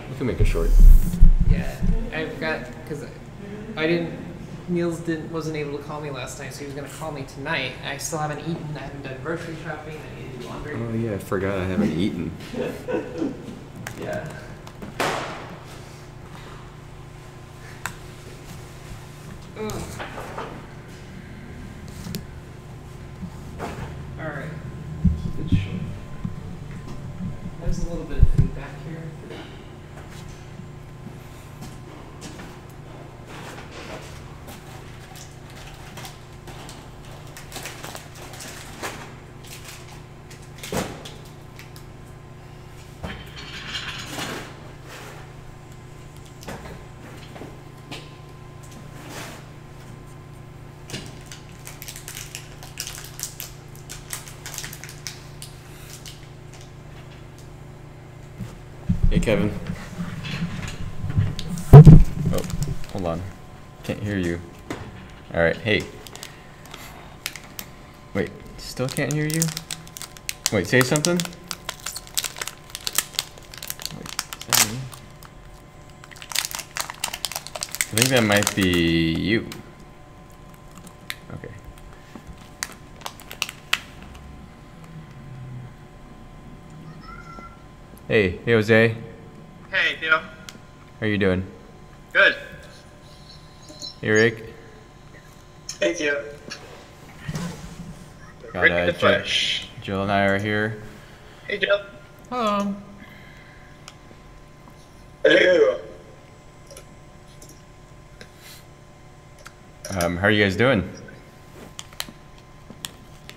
We can make it short. Yeah, I forgot because Niels wasn't able to call me last night, so he was gonna call me tonight. I still haven't eaten. I haven't done grocery shopping. I need to do laundry. Oh yeah, I forgot I haven't eaten. Yeah. Ugh. All right. Keep it short. There's a little bit of feedback here. Hey Kevin. Oh, hold on. Can't hear you. Alright, hey. Wait, still can't hear you? Wait, say something? Wait, is that me? I think that might be you. Okay. Hey Jose. Hey, Theo. How are you doing? Good. Hey Rick. Hey, Theo. Got, Rick in the flesh. Jill and I are here. Hey, Jill. Hello. Hello. How are you guys doing?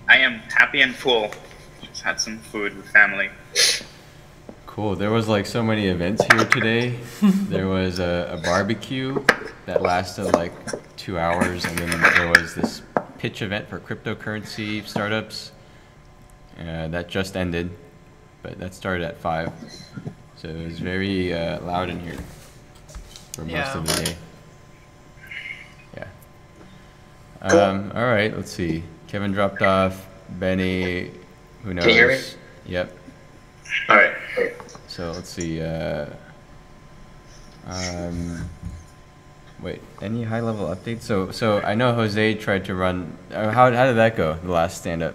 I am happy and full. Just had some food with family. Cool. There was like so many events here today. There was a barbecue that lasted like 2 hours, and then there was this pitch event for cryptocurrency startups that just ended, but that started at 5. So it was very loud in here for most of the day. Yeah. All right. Let's see. Kevin dropped off. Benny, who knows? Can you hear me? Yep. All right. So let's see. Wait, any high level updates? So I know Jose tried to run. How did that go? The last stand up.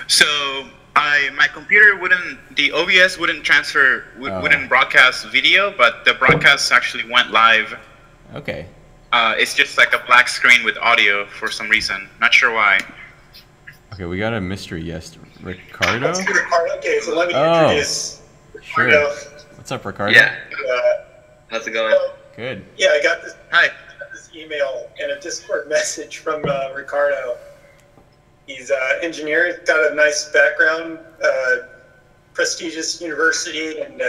So my computer the OBS wouldn't transfer, wouldn't broadcast video, but the broadcast actually went live. Okay. It's just like a black screen with audio for some reason. Not sure why. Okay, we got a mystery guest, Ricardo. Okay, so let me introduce Sure. Ricardo. What's up, Ricardo? Yeah. How's it going? Good. Yeah, I got this. Hi. I got this email and a Discord message from Ricardo. He's an engineer. He's got a nice background, prestigious university, and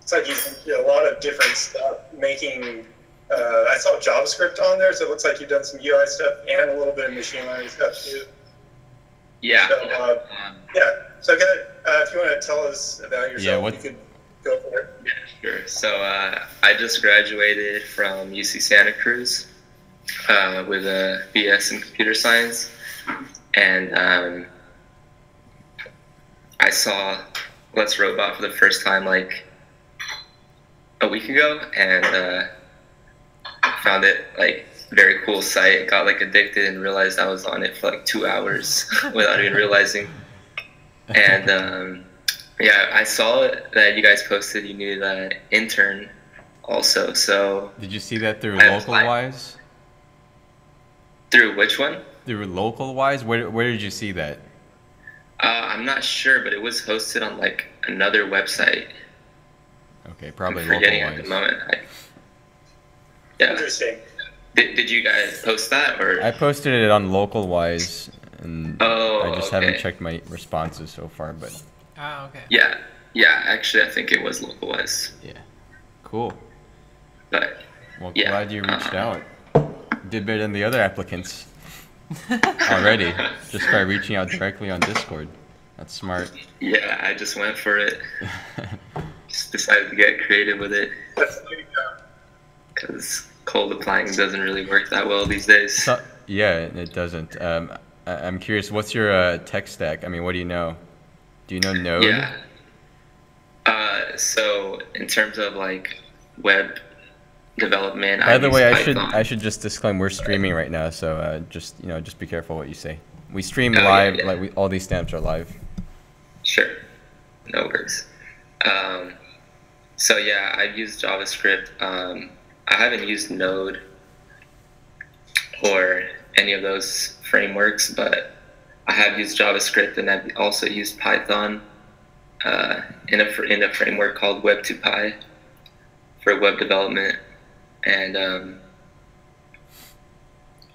it's like he's into a lot of different stuff. Making, I saw JavaScript on there, so it looks like you've done some UI stuff and a little bit of machine learning stuff too. Yeah. So, So if you want to tell us about yourself, you could go for it. Yeah, sure. So I just graduated from UC Santa Cruz with a BS in computer science, and I saw Let's Robot for the first time like a week ago, and found it like very cool site. Got like addicted and realized I was on it for like 2 hours without even realizing. And yeah, I saw that you guys posted you needed an intern also. So did you see that through LocalWise? Through which one? Through LocalWise? Where did you see that? I'm not sure, but it was hosted on like another website. Okay, probably I'm forgetting LocalWise. at the moment. Yeah. Interesting. Did you guys post that, or? I posted it on LocalWise, and I just okay. haven't checked my responses so far, but Oh, okay. Yeah, actually I think it was localized. yeah. Cool. But Well, yeah, glad you reached out. Did better than the other applicants already, just by reaching out directly on Discord. That's smart. yeah, I just went for it. Just decided to get creative with it. That's the way to go. Because cold applying doesn't really work that well these days. So, yeah, it doesn't. I'm curious, what's your tech stack? I mean, what do you know? Do you know Node? Yeah. So in terms of like web development, By the use way, Python. I should just disclaim we're streaming right now, so just just be careful what you say. We stream Oh, yeah, live, yeah. like all these stamps are live. Sure, no worries. So yeah, I've used JavaScript. I haven't used Node or any of those frameworks, but I have used JavaScript, and I've also used Python in a framework called Web2Py for web development. And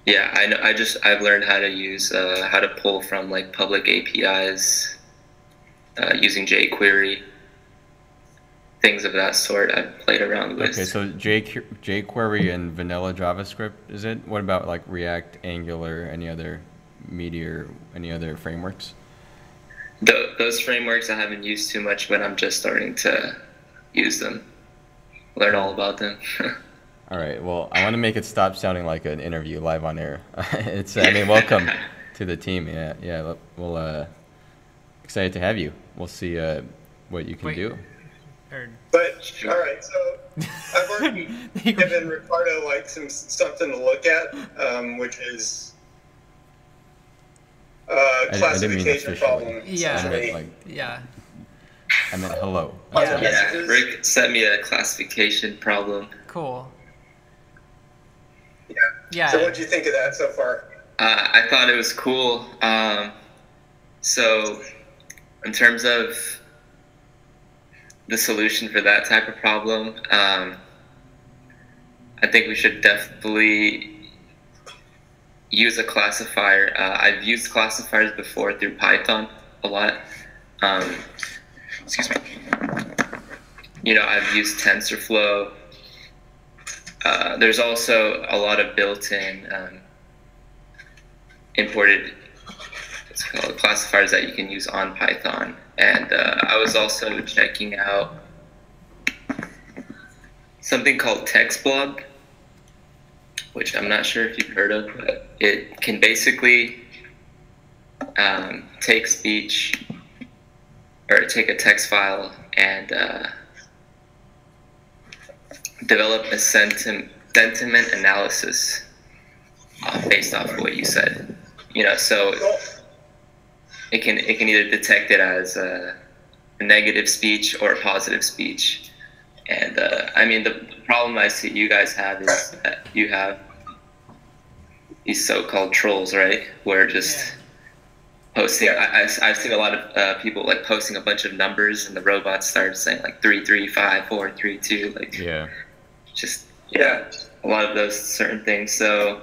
yeah, I know. I've learned how to use how to pull from like public APIs using jQuery, things of that sort. I've played around with. Okay, so jQuery and vanilla JavaScript, is it? What about like React, Angular, any other Meteor, any other frameworks? Those frameworks I haven't used too much, but I'm just starting to use them, learn all about them. All right. Well, I want to make it stop sounding like an interview live on air. I mean, welcome to the team. Yeah. We'll excited to have you. We'll see what you can do. But all right, so I've already given Ricardo like something to look at, which is classification problem. Yeah. I meant hello. Yeah, Rick sent me a classification problem. Cool. Yeah. Yeah. So what do you think of that so far? I thought it was cool. So in terms of the solution for that type of problem, I think we should definitely use a classifier. I've used classifiers before through Python a lot. Excuse me. I've used TensorFlow. There's also a lot of built-in imported classifiers that you can use on Python. And I was also checking out something called TextBlob, which I'm not sure if you've heard of, but it can basically take speech or take a text file and develop a sentiment analysis based off of what you said. So it can either detect it as a negative speech or a positive speech. And I mean, the problem I see you guys have is that you have these so-called trolls, right? Where just posting. I've seen a lot of people like posting a bunch of numbers, and the robot starts saying like 3, 3, 5, 4, 3, 2, like just a lot of those certain things. So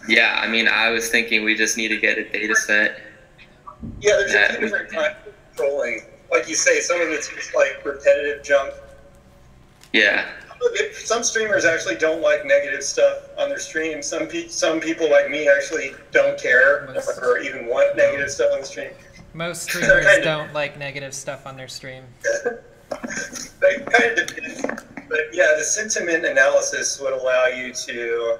yeah, I mean, I was thinking we just need to get a data set. Yeah, there's a few different kinds of trolling. Like you say, some of it's just like repetitive junk. Yeah. Some streamers actually don't like negative stuff on their stream. Some people like me actually don't care or even want negative stuff on the stream. Most streamers don't like negative stuff on their stream. That kind of depends. But yeah, the sentiment analysis would allow you to.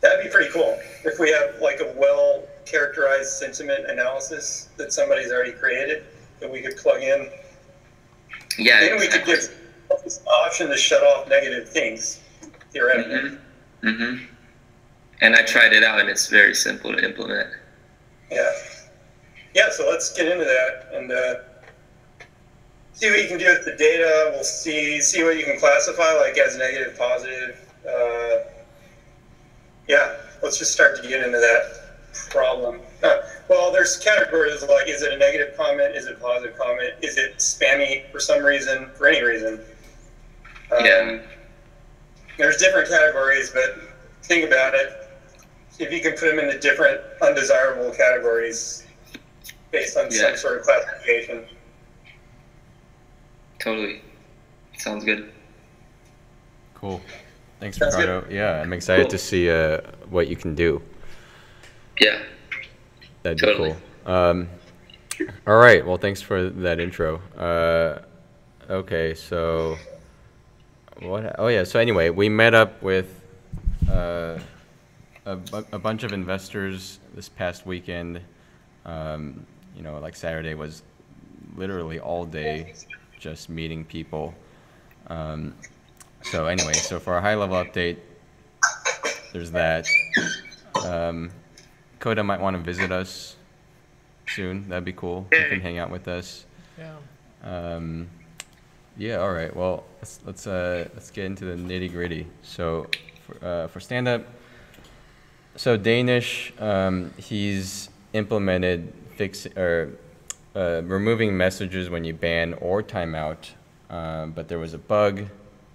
That'd be pretty cool if we have like a well-characterized sentiment analysis that somebody's already created that we could plug in. Yeah, then we could give this option to shut off negative things, theoretically. Mm-hmm. And I tried it out, and it's very simple to implement. Yeah, so let's get into that and see what you can do with the data. We'll see what you can classify, like as negative, positive. Yeah, let's just start to get into that problem. Well, there's categories like, is it a negative comment? Is it a positive comment? Is it spammy for some reason, for any reason? There's different categories, but think about it. See if you can put them into different undesirable categories based on some sort of classification. Totally. Sounds good. Cool. Thanks, Sounds Ricardo. good. Yeah, I'm excited to see what you can do. Yeah. That'd be cool. All right. Well, thanks for that intro. Okay, so what? Oh yeah. So anyway, we met up with a bunch of investors this past weekend. Like Saturday was literally all day just meeting people. So anyway, so for a high-level update, there's that. Coda might want to visit us soon. That'd be cool. He can hang out with us. Yeah. Yeah. All right. Well, let's get into the nitty-gritty. So for stand-up, so Danish, he's implemented removing messages when you ban or timeout, but there was a bug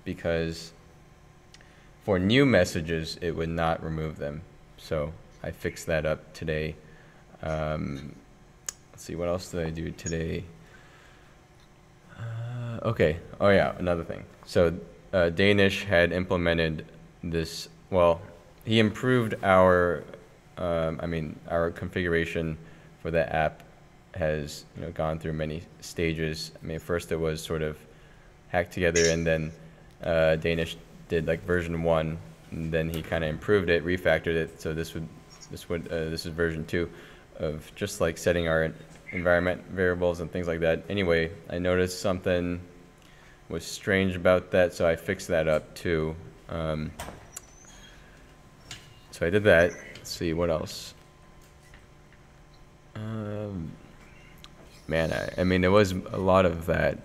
because for new messages it would not remove them. So I fixed that up today. Let's see, what else did I do today? Okay. Oh yeah, another thing. So Danish had implemented this. Well, he improved our configuration for the app has gone through many stages. I mean, first it was sort of hacked together, and then Danish did like version 1, and then he kind of improved it, refactored it. So this is version 2 of just like setting our environment variables and things like that. Anyway, I noticed something was strange about that, so I fixed that up too. So I did that. Let's see what else. Man, I mean, there was a lot of that.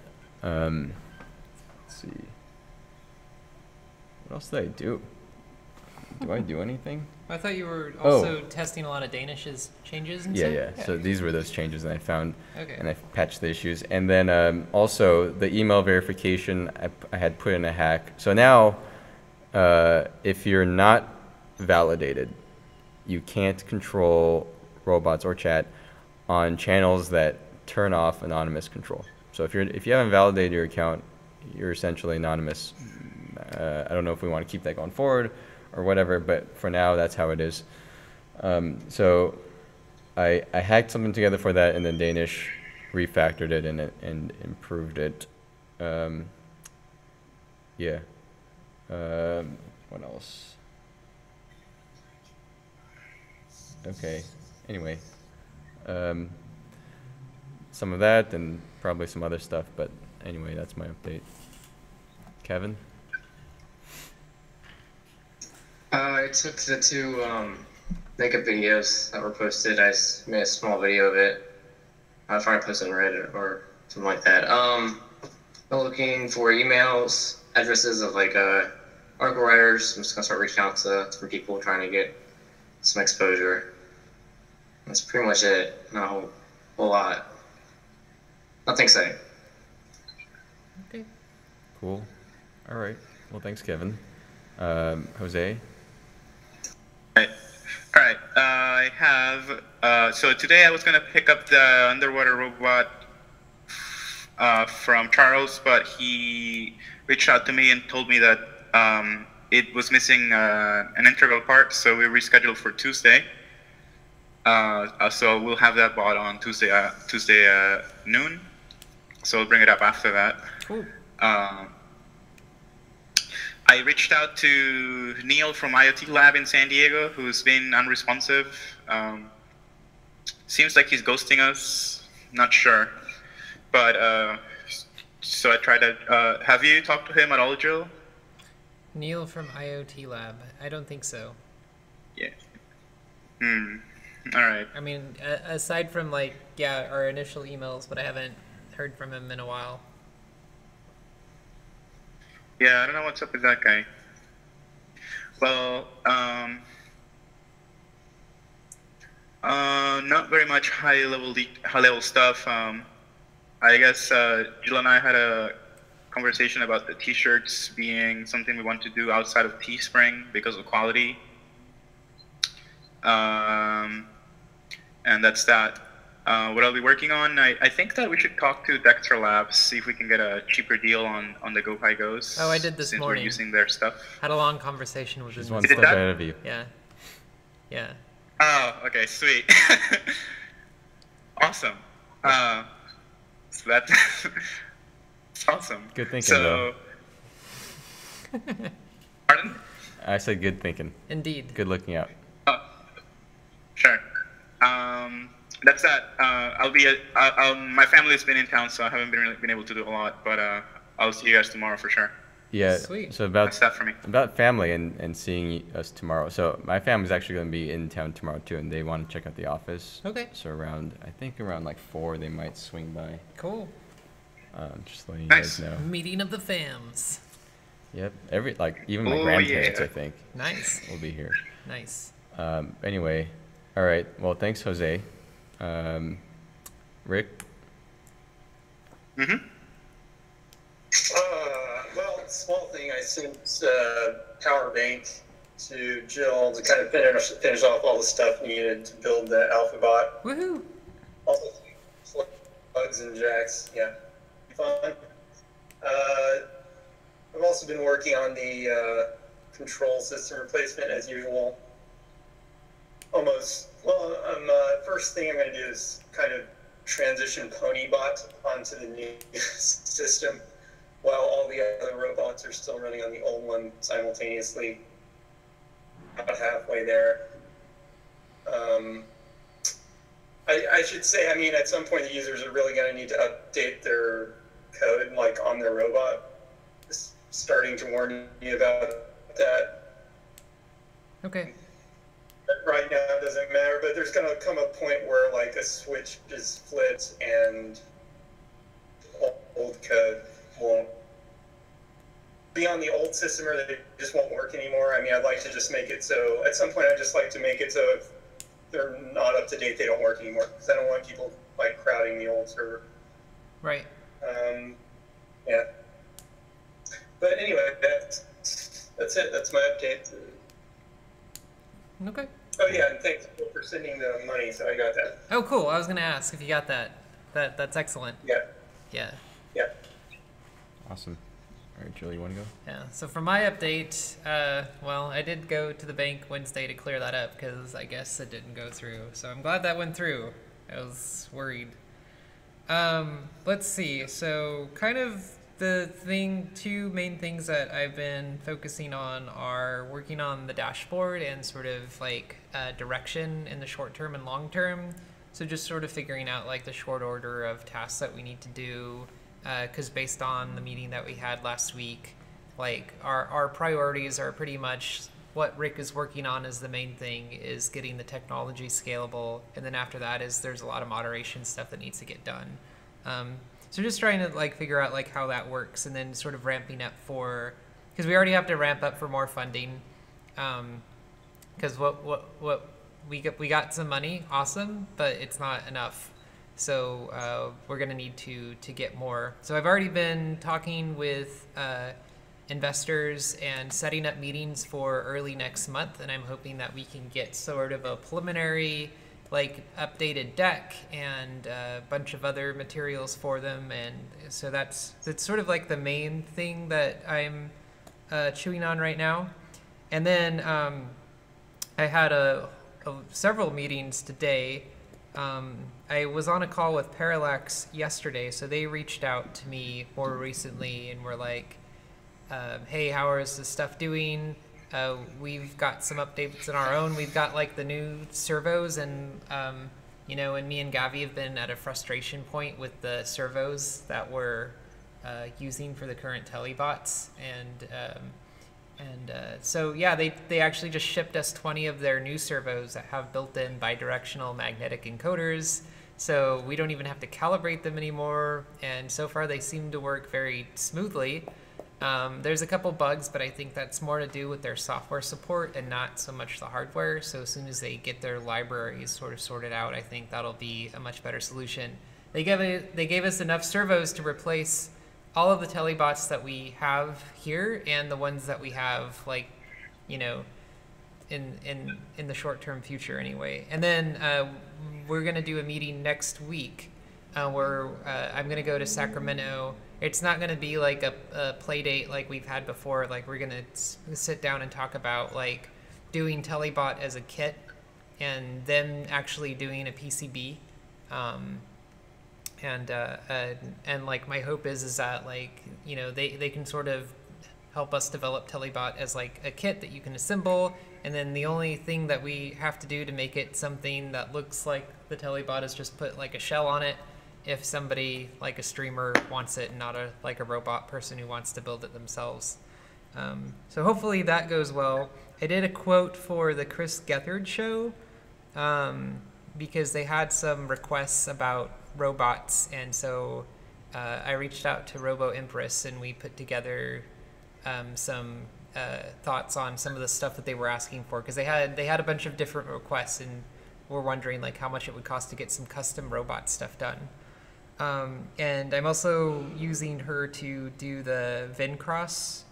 Let's see. What else did I do? Do I do anything? I thought you were also testing a lot of Danish's changes and stuff. Yeah. So these were those changes, and I found, Okay. and I patched the issues. And then also the email verification, I had put in a hack. So now, if you're not validated, you can't control robots or chat on channels that turn off anonymous control. So if you haven't validated your account, you're essentially anonymous. I don't know if we want to keep that going forward or whatever, but for now that's how it is. So I hacked something together for that, and then Danish refactored it and improved it. Yeah. What else? Okay. Anyway, some of that and probably some other stuff, but anyway, that's my update. Kevin? I took the two makeup videos that were posted. I made a small video of it. I'll try to post it on Reddit or something like that. I'm looking for emails, addresses of like article writers. I'm just gonna start reaching out to different people, trying to get some exposure. That's pretty much it. Not a whole lot. Nothing exciting. Okay. Cool. All right. Well, thanks, Kevin. Jose? All right. I have. So today I was gonna pick up the underwater robot from Charles, but he reached out to me and told me that it was missing an integral part, so we rescheduled for Tuesday. So we'll have that bought on Tuesday noon. So we'll bring it up after that. Cool. I reached out to Neil from IoT Lab in San Diego, who's been unresponsive. Seems like he's ghosting us. Not sure. But so I tried to. Have you talked to him at all, Jill? Neil from IoT Lab. I don't think so. Yeah. All right. I mean, aside from like, yeah, our initial emails, but I haven't heard from him in a while. Yeah, I don't know what's up with that guy. Well, not very much high level stuff. I guess Jill and I had a conversation about the T-shirts being something we want to do outside of Teespring because of quality. And that's that. What I'll be working on, I think that we should talk to Dexter Labs, see if we can get a cheaper deal on the GoPi Goes. Oh, I did this since morning. We're using their stuff. Had a long conversation with She's him. one Did step that? ahead of you. Yeah. Yeah. Oh, okay, sweet. Awesome. So that's awesome. Good thinking, though. Pardon? I said good thinking. Indeed. Good looking out. Oh, sure. that's that. My family's been in town, so I haven't been able to do a lot. But I'll see you guys tomorrow for sure. Yeah. Sweet. So That's that for me. about family and seeing us tomorrow. So my family's actually going to be in town tomorrow too, and they want to check out the office. Okay. So I think around like 4, they might swing by. Cool. Just letting you Nice. guys know. Meeting of the fams. Yep. Even my Oh, grandparents, yeah. I think, Nice. will be here. Nice. Anyway, all right. Well, thanks, Jose. Rick. Mm-hmm. Well, small thing. I sent power bank to Jill to kind of finish off all the stuff needed to build the AlphaBot. Woohoo. Also, plugs and jacks. Yeah, fun. I've also been working on the control system replacement as usual. First thing I'm going to do is kind of transition Ponybot onto the new system while all the other robots are still running on the old one simultaneously. About halfway there. I should say, at some point the users are really going to need to update their code, like on their robot. Just starting to warn you about that. Okay. Right now it doesn't matter, but there's going to come a point where like a switch is flipped and old code won't be on the old system, or they just won't work anymore. I'd like to just make it so, at some point I'd just like to make it so if they're not up to date, they don't work anymore, because I don't want people like crowding the old server. Right. Yeah. But anyway, that's it. That's my update. Okay. Oh yeah, and thanks for sending the money, so I got that. Oh, cool. I was going to ask if you got that. That's excellent. Yeah. Yeah. Yeah. Awesome. All right, Jill, you want to go? Yeah. So for my update, I did go to the bank Wednesday to clear that up because I guess it didn't go through. So I'm glad that went through. I was worried. Let's see. So kind of two main things that I've been focusing on are working on the dashboard and sort of like direction in the short term and long term. So just sort of figuring out like the short order of tasks that we need to do. Because based on the meeting that we had last week, like our priorities are pretty much what Rick is working on is the main thing, is getting the technology scalable, and then after that there's a lot of moderation stuff that needs to get done. So just trying to like figure out like how that works, and then sort of ramping up because we already have to ramp up for more funding. Because we got some money, awesome, but it's not enough. So we're going to need to get more. So I've already been talking with investors and setting up meetings for early next month, and I'm hoping that we can get sort of a preliminary like updated deck and a bunch of other materials for them. And so that's sort of like the main thing that I'm chewing on right now. And then I had several meetings today. I was on a call with Parallax yesterday, so they reached out to me more recently and were like, hey, how is this stuff doing? We've got some updates on our own. We've got like the new servos, and and me and Gavi have been at a frustration point with the servos that we're using for the current telebots. So yeah, they actually just shipped us 20 of their new servos that have built-in bidirectional magnetic encoders, so we don't even have to calibrate them anymore, and so far they seem to work very smoothly. There's a couple bugs, but I think that's more to do with their software support and not so much the hardware. So as soon as they get their libraries sort of sorted out, I think that'll be a much better solution. They gave us enough servos to replace all of the telebots that we have here and the ones that we have, like, in the short-term future anyway. And then we're going to do a meeting next week where I'm going to go to Sacramento. It's not going to be like a play date like we've had before. Like, we're going to sit down and talk about like doing telebot as a kit and then actually doing a PCB. And like my hope is that like they can sort of help us develop Telebot as like a kit that you can assemble, and then the only thing that we have to do to make it something that looks like the Telebot is just put like a shell on it if somebody like a streamer wants it and not a like a robot person who wants to build it themselves. So hopefully that goes well. I did a quote for the Chris Gethard show because they had some requests about robots, and so I reached out to Robo Empress and we put together some thoughts on some of the stuff that they were asking for, because they had a bunch of different requests and were wondering like how much it would cost to get some custom robot stuff done. And I'm also using her to do the Vincross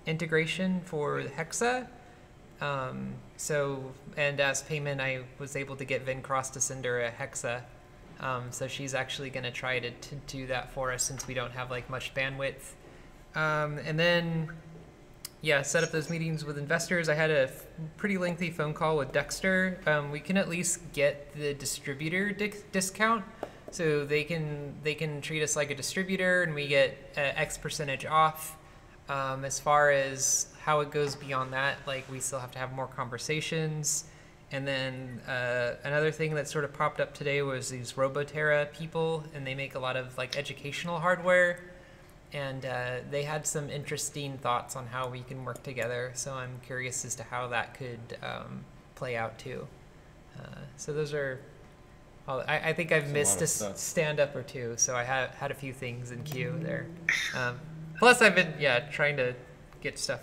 integration for Hexa. And as payment, I was able to get Vincross to send her a Hexa. So she's actually going to try to do that for us since we don't have like much bandwidth. And then, yeah, set up those meetings with investors. I had a pretty lengthy phone call with Dexter. We can at least get the distributor discount. So they can treat us like a distributor and we get X percentage off. As far as how it goes beyond that, like we still have to have more conversations. And then another thing that sort of popped up today was these Roboterra people, and they make a lot of like educational hardware. And they had some interesting thoughts on how we can work together. So I'm curious as to how that could play out too. So those are, I think I've missed a stand-up or two. So I had a few things in queue there. Plus I've been, trying to get stuff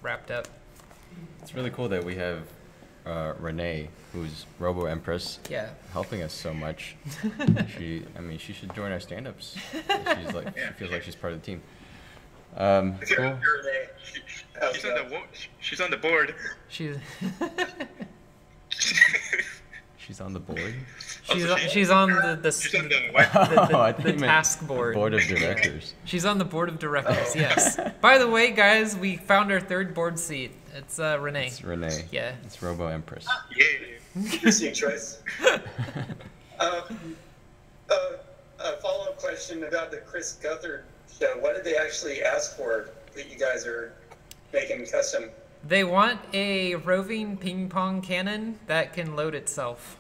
wrapped up. It's really cool that we have Renee, who's Robo Empress, helping us so much. She should join our stand-ups. She's like, she feels like she's part of the team. Cool. She's on the board. She's She's on the board. She's on the task board. Board of directors. She's on the board of directors. Yes. By the way, guys, we found our third board seat. It's Renee. It's Renee. Yeah. It's Robo Empress. Yeah. Interesting choice. A follow-up question about the Chris Gethard show. What did they actually ask for that you guys are making custom? They want a roving ping pong cannon that can load itself.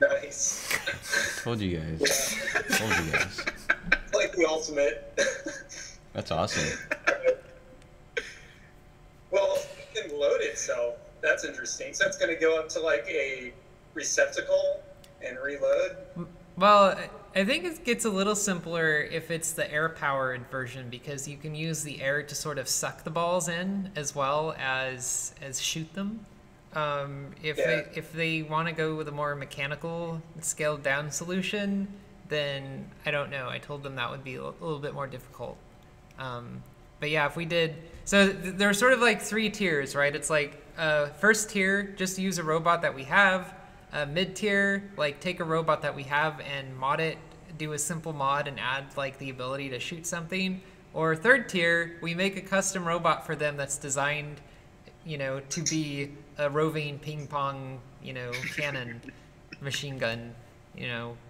Nice. Told you guys. Like the ultimate. That's awesome. Well, it can load itself. That's interesting. So it's going to go up to like a receptacle and reload? Well, I think it gets a little simpler if it's the air-powered version, because you can use the air to sort of suck the balls in as well as shoot them. If they want to go with a more mechanical, scaled-down solution, then I don't know. I told them that would be a little bit more difficult. But yeah, if we did... So there are sort of like 3 tiers, right? It's like first tier, just use a robot that we have. Mid-tier, like take a robot that we have and mod it, do a simple mod and add like the ability to shoot something. Or third tier, we make a custom robot for them that's designed, to be a roving ping pong, cannon machine gun,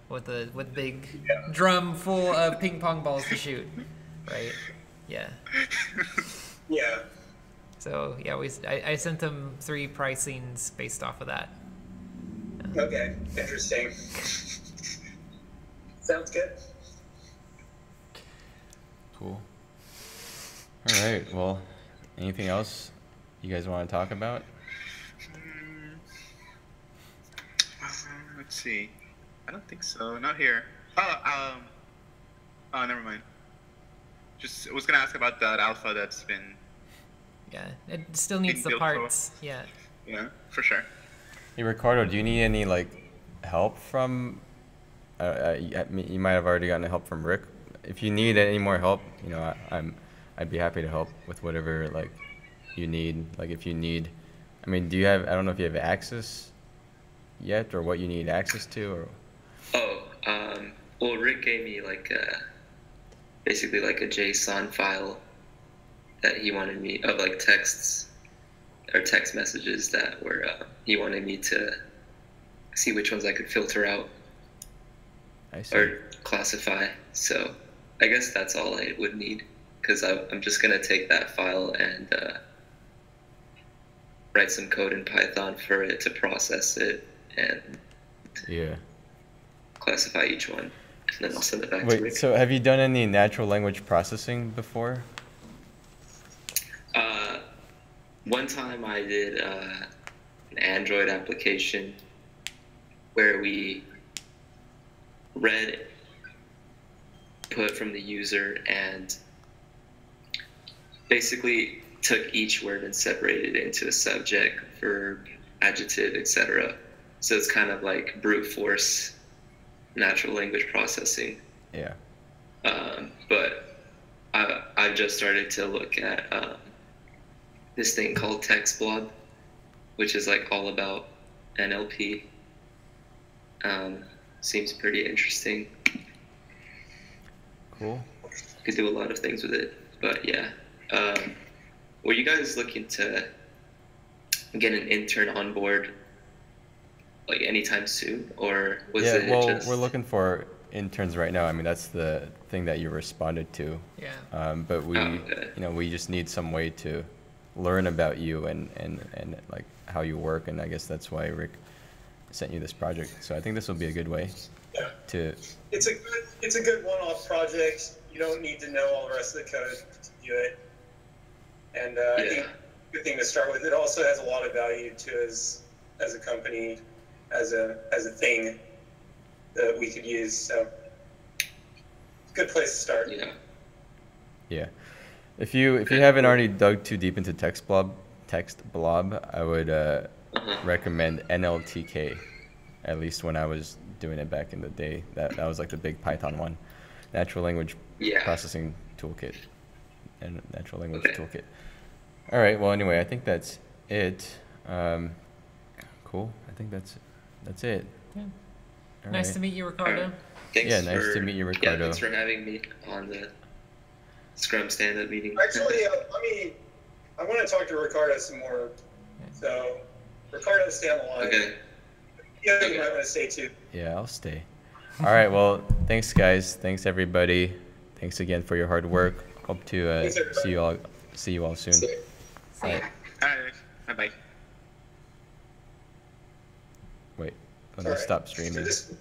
with big drum full of ping pong balls to shoot, right? Yeah. Yeah. So yeah, I sent them 3 pricings based off of that. Okay, interesting. Sounds good. Cool. All right. Well, anything else you guys want to talk about? Let's see. I don't think so. Not here. Oh, never mind. I was gonna ask about that alpha that's been. Yeah, it still needs the parts. Yeah. Yeah, for sure. Hey Ricardo, do you need any help from? You might have already gotten help from Rick. If you need any more help, I'd be happy to help with whatever you need. If you need, do you have? I don't know if you have access yet, or what you need access to, or. Well, Rick gave me basically a JSON file that he wanted me of texts or text messages that were he wanted me to see which ones I could filter out or classify. So I guess that's all I would need because I'm just gonna take that file and write some code in Python for it to process it and Yeah. classify each one, and then I'll send it back to Wait, Rick. so have you done any natural language processing before? One time I did an Android application where we read input from the user and basically took each word and separated it into a subject, verb, adjective, etc. So it's kind of like brute force natural language processing. Yeah. But I've just started to look at this thing called text blob, which is like all about NLP. Seems pretty interesting. Cool. Could do a lot of things with it, but yeah. Were you guys looking to get an intern on board like anytime soon, or was Yeah, it well, just... we're looking for interns right now. I mean, that's the thing that you responded to. Yeah. But we, okay. we just need some way to learn about you and like how you work, and I guess that's why Rick sent you this project. So I think this will be a good way Yeah. to. It's a good one-off project. You don't need to know all the rest of the code to do it. And I think good thing to start with. It also has a lot of value to us as a company, as a thing that we could use. So good place to start. Yeah. Yeah. If you haven't already dug too deep into text blob, I would recommend NLTK. At least when I was doing it back in the day, that was like the big Python one, natural language processing toolkit, and natural language toolkit. All right. Well, anyway, I think that's it. Cool. I think that's it. Yeah. All Nice right. to meet you, Ricardo. Thanks Yeah, nice to meet you, Ricardo. Yeah, thanks for having me on the Scrum stand-up meeting. Actually, I want to talk to Ricardo some more. So, Ricardo, stay on the line. Okay. Yeah, you might want to stay too. Yeah, I'll stay. All right. Well, thanks, guys. Thanks, everybody. Thanks again for your hard work. Hope to Thanks, everybody. see you all soon. See All ya. right. All right. Bye-bye. Wait. Let All me right. stop For streaming. this